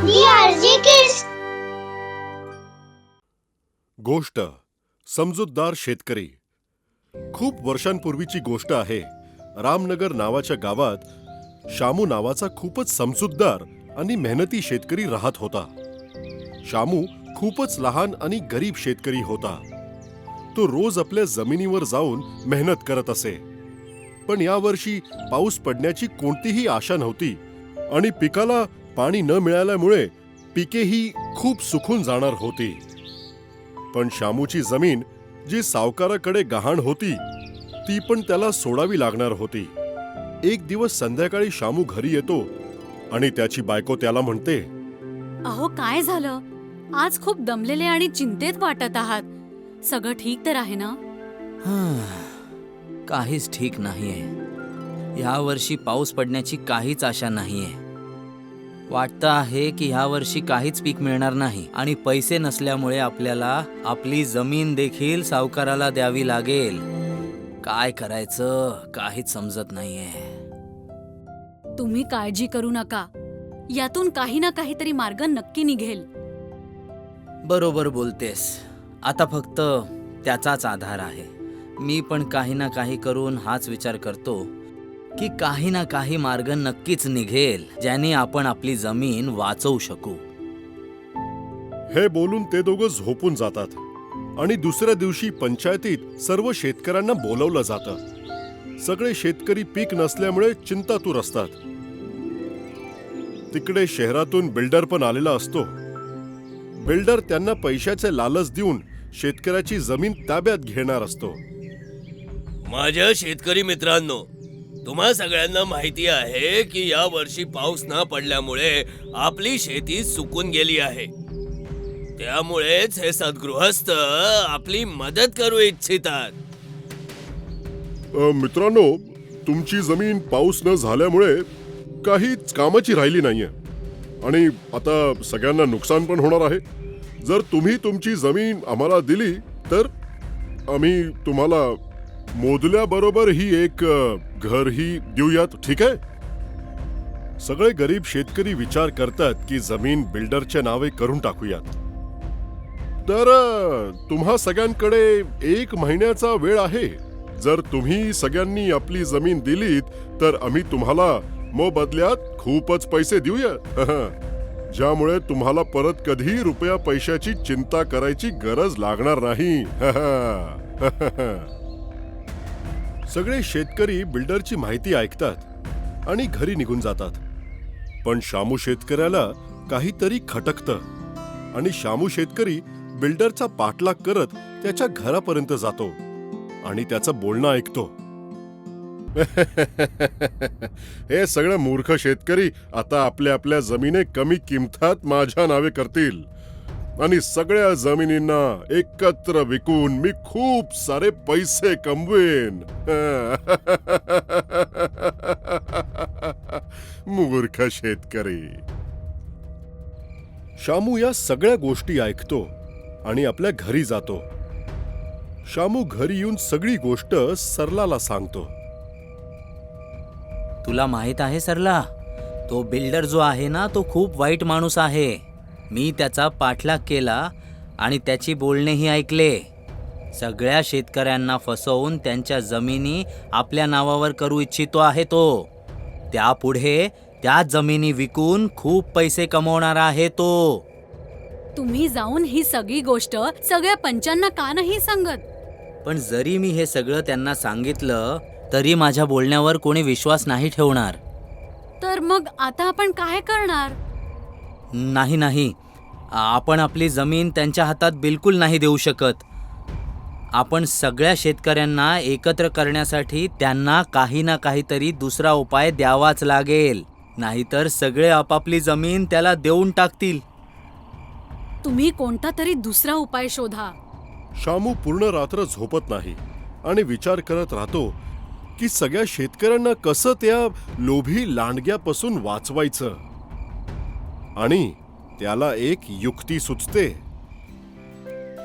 DRG Kids. गोष्ट समजूतदार शेतकरी. खूप वर्षांपूर्वीची गोष्ट आहे. रामनगर नावाच्या गावात शामू नावाचा खूपच समजूतदार आणि मेहनती शेतकरी राहत होता. शामू खूपच लहान आणि गरीब शेतकरी होता. तो रोज आपल्या जमिनीवर जाऊन मेहनत करत असे. पण यावर्षी पाऊस पडण्याची कोणतीही आशा नव्हती आणि पिकाला पाणी न मिळाल्यामुळे पिकेही खूप सुकून जाणार होती. पण शामूची जमीन जी सावकाराकडे गहाण होती ती पण त्याला सोडावी लागणार होती. एक दिवस संध्याकाळी शामू घरी येतो आणि त्याची बायको त्याला म्हणते, अहो काय झालं? आज खूप दमलेले आणि चिंतेत वाटत आहात. सगळं ठीक तर आहे ना? काहीच ठीक नाहीये. या वर्षी पाऊस पडण्याची काहीच आशा नाहीये. वाटतं आहे की ह्या वर्षी काहीच पीक मिळणार नाही आणि पैसे नसल्यामुळे आपल्याला आपली जमीन देखील सावकाराला द्यावी लागेल. काय करायचं काहीच समजत नाहीये. तुम्ही काळजी करू नका. यातून काही ना काहीतरी मार्ग नक्की निघेल. बरोबर बोलतेस. आता फक्त त्याचाच आधार आहे. मी पण काही ना काही करून हाच विचार करतो की काही ना काही मार्ग नक्कीच निघेल ज्याने आपण आपली जमीन वाचवू शकू. हे बोलून ते दोघं झोपून जातात आणि दुसऱ्या दिवशी पंचायतीत सर्व शेतकऱ्यांना बोलवलं जातं. सगळे शेतकरी पीक नसल्यामुळे चिंतातूर असतात. तिकडे शहरातून बिल्डर पण आलेला असतो. बिल्डर त्यांना पैशाचे लालच देऊन शेतकऱ्याची जमीन ताब्यात घेणार असतो. माझ्या शेतकरी मित्रांनो, तुम्हा सगळ्यांना माहिती आहे की या वर्षी पाऊस न पडल्यामुळे आपली शेती सुकून गेली आहे. त्यामुळेच हे सद्गृहस्थ आपली मदत करू इच्छितात. मित्रांनो, तुमची जमीन पाऊस न झाल्यामुळे काहीच कामाची राहिली नाहीये आणि आता सगळ्यांना नुकसान पण होणार आहे. जर तुम्ही तुमची जमीन आम्हाला दिली तर आम्ही तुम्हाला मोदल्याबरोबर ही एक घरही देऊयात, ठीक आहे? सगळे गरीब शेतकरी विचार करतात की जमीन बिल्डरच्या नावे करून टाकूयात. तर तुम्हा सगळ्यांकडे 1 महिन्याचा वेळ आहे. जर तुम्ही सगळ्यांनी आपली जमीन दिलीत तर आम्ही तुम्हाला मोबदल्यात खूपच पैसे देऊया, ज्यामुळे तुम्हाला परत कधी रुपया पैशाची चिंता करायची गरज लागणार नाही. सगळे शेतकरी बिल्डरची माहिती ऐकतात आणि घरी निघून जातात. पण शामू शेतकऱ्याला काहीतरी खटकतं आणि शामू शेतकरी बिल्डरचा पाठलाग करत त्याच्या घरापर्यंत जातो आणि त्याचं बोलणं ऐकतो. हे सगळे मूर्ख शेतकरी आता आपल्या आपल्या जमिनी कमी किमतात माझ्या नावे करतील आणि सगळ्या जमिनींना एकत्र विकून मी खूप सारे पैसे कमवेन. मूर्ख शेतकरी. शामू या सगळ्या गोष्टी ऐकतो आणि आपल्या घरी जातो. शामू घरी येऊन सगळी गोष्ट सरलाला सांगतो. तुला माहित आहे सरला, तो बिल्डर जो आहे ना तो खूप वाईट माणूस आहे. मी त्याचा पाठलाग केला आणि त्याची बोलणेही ऐकले. सगळ्या शेतकऱ्यांना फसवून त्यांच्या जमिनी आपल्या नावावर करू इच्छितो आहे तो. त्यापुढे त्या जमिनी विकून खूप पैसे कमवणार आहे तो. तुम्ही जाऊन ही सगळी गोष्ट सगळ्या पंचांना का नाही सांगत? पण जरी मी हे सगळं त्यांना सांगितलं तरी माझ्या बोलण्यावर कोणी विश्वास नाही ठेवणार. तर मग आता आपण काय करणार? नाही, आपण आपली जमीन त्यांच्या हातात बिलकुल नाही देऊ शकत. आपण सगळ्या शेतकऱ्यांना एकत्र करण्यासाठी त्यांना काही ना काहीतरी दुसरा उपाय द्यावाच लागेल. नाहीतर सगळे आपापली जमीन त्याला देऊन टाकतील. तुम्ही कोणता तरी दुसरा उपाय शोधा. शामू पूर्ण रात्र झोपत नाही आणि विचार करत राहतो की सगळ्या शेतकऱ्यांना कसं त्या लोभी लांडग्यापासून वाचवायचं. आणि त्याला एक युक्ती सुचते.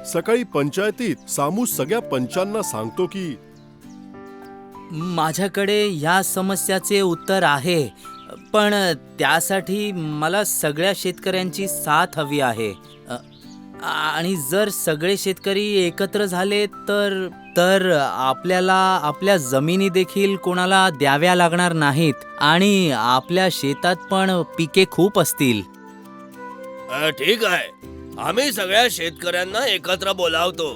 सकाळी पंचायतीत सामू सगळ्या पंचांना सांगतो की माझ्याकडे या समस्याचे उत्तर आहे. पण त्यासाठी मला सगळ्या शेतकऱ्यांची साथ हवी आहे. आणि जर सगळे शेतकरी एकत्र झाले तर तर आपल्याला आपल्या जमिनी देखील कोणाला द्याव्या लागणार नाहीत आणि आपल्या शेतात पण पिके खूप असतील. ठीक आहे, आम्ही सगळ्या शेतकऱ्यांना एकत्र बोलावतो.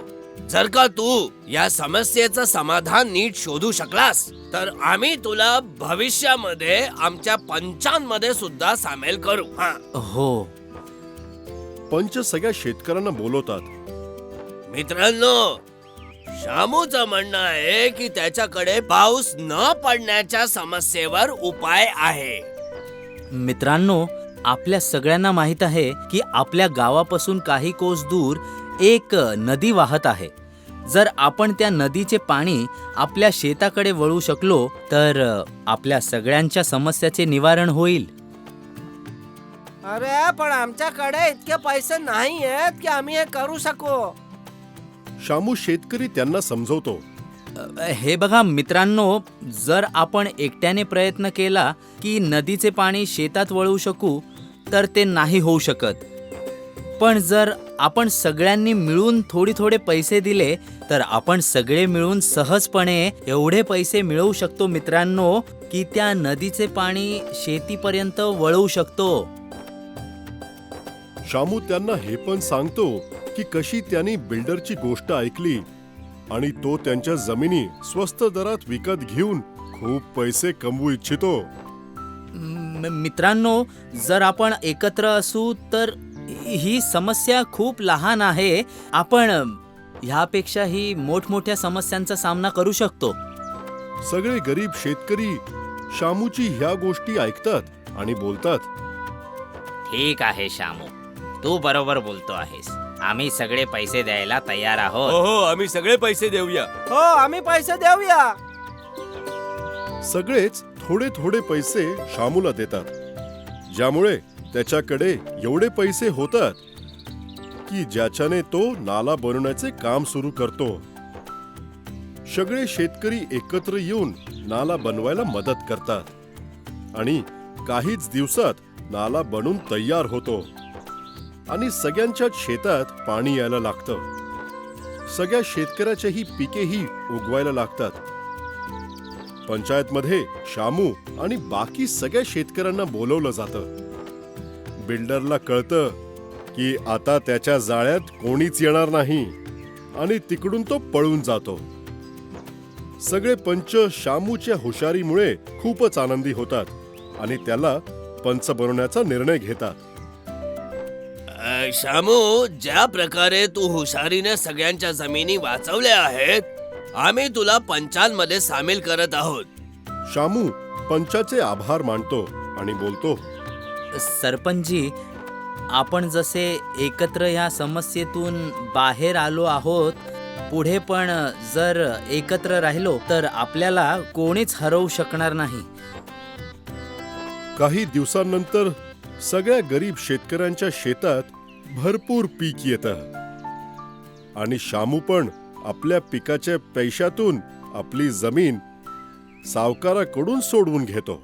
जर का तू या समस्येचं समाधान नीट शोधू शकलास तर आम्ही तुला भविष्यामध्ये आमच्या पंचांमध्ये सुद्धा सामील करू. हो. पंच सगळ्या शेतकऱ्यांना बोलवतात. मित्रांनो, शामूचं म्हणणं आहे की त्याच्याकडे पाऊस न पडण्याच्या समस्येवर उपाय आहे. मित्रांनो, आपल्या सगळ्यांना माहित आहे की आपल्या गावापासून काही कोस दूर एक नदी वाहत आहे. जर आपण त्या नदीचे पाणी आपल्या शेताकडे वळू शकलो तर आपल्या सगळ्यांच्या समस्याचे निवारण होईल. अरे पण आमच्याकडे इतके पैसे नाही आहेत की आम्ही हे करू शकू. शामू शेतकरी त्यांना समजवतो. हे बघा मित्रांनो, जर आपण एकट्याने प्रयत्न केला की नदीचे पाणी शेतात वळवू शकू तर ते नाही होऊ शकत. पण जर आपण सगळ्यांनी मिळून थोडे पैसे दिले तर आपण सगळे मिळून सहजपणे एवढे पैसे मिळवू शकतो मित्रांनो की त्या नदीचे पाणी शेतीपर्यंत वळवू शकतो. शामू त्यांना हे पण सांगतो की कशी त्यांनी बिल्डरची गोष्ट ऐकली आणि तो त्यांच्या जमिनी स्वस्त दरात विकत घेऊन खूप पैसे कमवू इच्छितो. मित्रांनो, जर आपण एकत्र असू तर ही समस्या खूप लहान आहे. आपण ह्यापेक्षाही मोठमोठ्या समस्यांचा सामना करू शकतो. सगळे गरीब शेतकरी शामूची ह्या गोष्टी ऐकतात आणि बोलतात. ठीक आहे शामू, तू बरोबर बोलतो आहेस. आम्ही सगळे पैसे द्यायला तयार आहोत. हो, आम्ही सगळे पैसे देऊया. हो, आम्ही पैसे देऊया. सगळेच थोडे पैसे शामूला देतात, ज्यामुळे त्याच्याकडे एवढे पैसे होतात की ज्याच्याने तो नाला बनवण्याचे काम सुरू करतो. सगळे शेतकरी एकत्र येऊन नाला बनवायला मदत करतात आणि काहीच दिवसात नाला बनून तयार होतो आणि सगळ्यांच्याच शेतात पाणी यायला लागतं. सगळ्या शेतकऱ्याच्याही पिकेही उगवायला लागतात. पंचायतमध्ये शामू आणि बाकी सगळ्या शेतकऱ्यांना बोलवलं जातं. बिल्डरला कळतं की आता त्याच्या जाळ्यात कोणीच येणार नाही आणि तिकडून तो पळून जातो. सगळे पंच शामूच्या हुशारीमुळे खूपच आनंदी होतात आणि त्याला पंच बनवण्याचा निर्णय घेतात. शामू, ज्या प्रकारे तू हुशारीने सगळ्यांच्या जमिनी वाचवल्या आहेत, आम्ही तुला पंचांमध्ये सामील करत आहोत. शामू पंचाचे आभार मानतो आणि बोलतो. सरपंचजी, आपण जसे एकत्र ह्या समस्येतून बाहेर आलो आहोत, पुढे पण जर एकत्र राहिलो तर आपल्याला कोणीच हरवू शकणार नाही. काही दिवसांनंतर सगळ्या गरीब शेतकऱ्यांच्या शेतात भरपूर पीक येतं आणि शामू पण आपल्या पिकाच्या पैशातून आपली जमीन सावकाराकडून सोडवून घेतो.